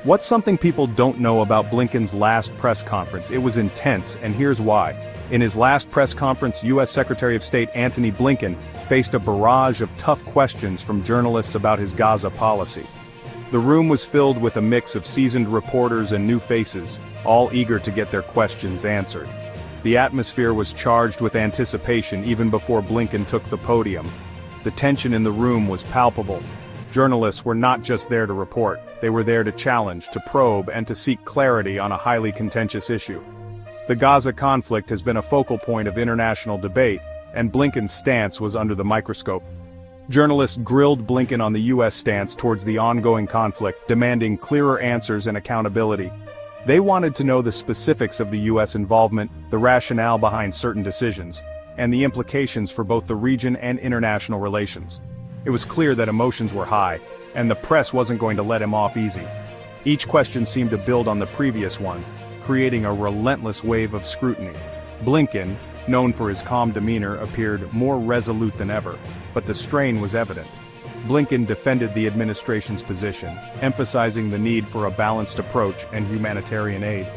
What's something people don't know about Blinken's last press conference? It was intense, and here's why. In his last press conference, U.S. Secretary of State Antony Blinken faced a barrage of tough questions from journalists about his Gaza policy. The room was filled with a mix of seasoned reporters and new faces, all eager to get their questions answered. The atmosphere was charged with anticipation even before Blinken took the podium. The tension in the room was palpable. Journalists were not just there to report, they were there to challenge, to probe, and to seek clarity on a highly contentious issue. The Gaza conflict has been a focal point of international debate, and Blinken's stance was under the microscope. Journalists grilled Blinken on the U.S. stance towards the ongoing conflict, demanding clearer answers and accountability. They wanted to know the specifics of the U.S. involvement, the rationale behind certain decisions, and the implications for both the region and international relations. It was clear that emotions were high, and the press wasn't going to let him off easy. Each question seemed to build on the previous one, creating a relentless wave of scrutiny. Blinken, known for his calm demeanor, appeared more resolute than ever, but the strain was evident. Blinken defended the administration's position, emphasizing the need for a balanced approach and humanitarian aid.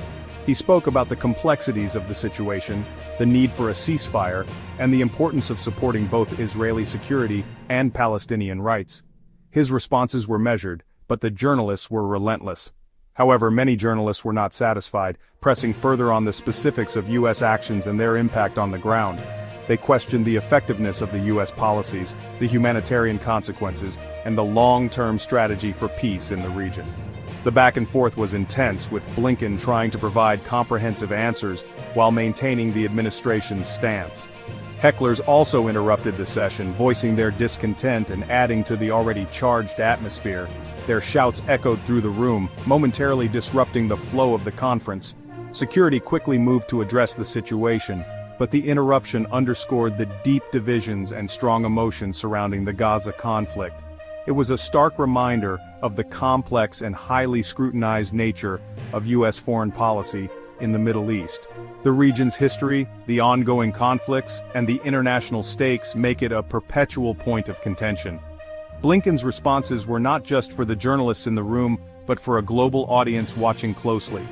He spoke about the complexities of the situation, the need for a ceasefire, and the importance of supporting both Israeli security and Palestinian rights. His responses were measured, but the journalists were relentless. However, many journalists were not satisfied, pressing further on the specifics of U.S. actions and their impact on the ground. They questioned the effectiveness of the U.S. policies, the humanitarian consequences, and the long-term strategy for peace in the region. The back and forth was intense, with Blinken trying to provide comprehensive answers while maintaining the administration's stance. Hecklers also interrupted the session, voicing their discontent and adding to the already charged atmosphere. Their shouts echoed through the room, momentarily disrupting the flow of the conference. Security quickly moved to address the situation, but the interruption underscored the deep divisions and strong emotions surrounding the Gaza conflict. It was a stark reminder of the complex and highly scrutinized nature of U.S. foreign policy in the Middle East. The region's history, the ongoing conflicts, and the international stakes make it a perpetual point of contention. Blinken's responses were not just for the journalists in the room, but for a global audience watching closely.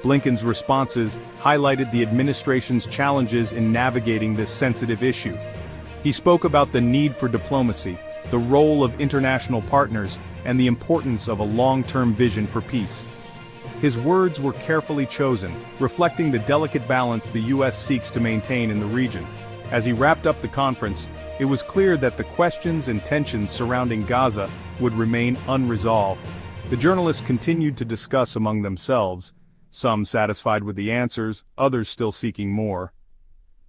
Blinken's responses highlighted the administration's challenges in navigating this sensitive issue. He spoke about the need for diplomacy, the role of international partners, and the importance of a long-term vision for peace. His words were carefully chosen, reflecting the delicate balance the U.S. seeks to maintain in the region. As he wrapped up the conference, it was clear that the questions and tensions surrounding Gaza would remain unresolved. The journalists continued to discuss among themselves, some satisfied with the answers, others still seeking more.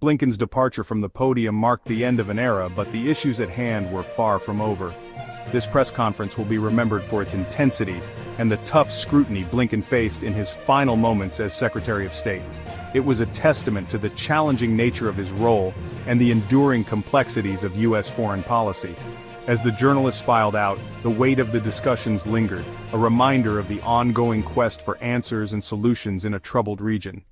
Blinken's departure from the podium marked the end of an era, but the issues at hand were far from over. This press conference will be remembered for its intensity and the tough scrutiny Blinken faced in his final moments as Secretary of State. It was a testament to the challenging nature of his role and the enduring complexities of U.S. foreign policy. As the journalists filed out, the weight of the discussions lingered, a reminder of the ongoing quest for answers and solutions in a troubled region.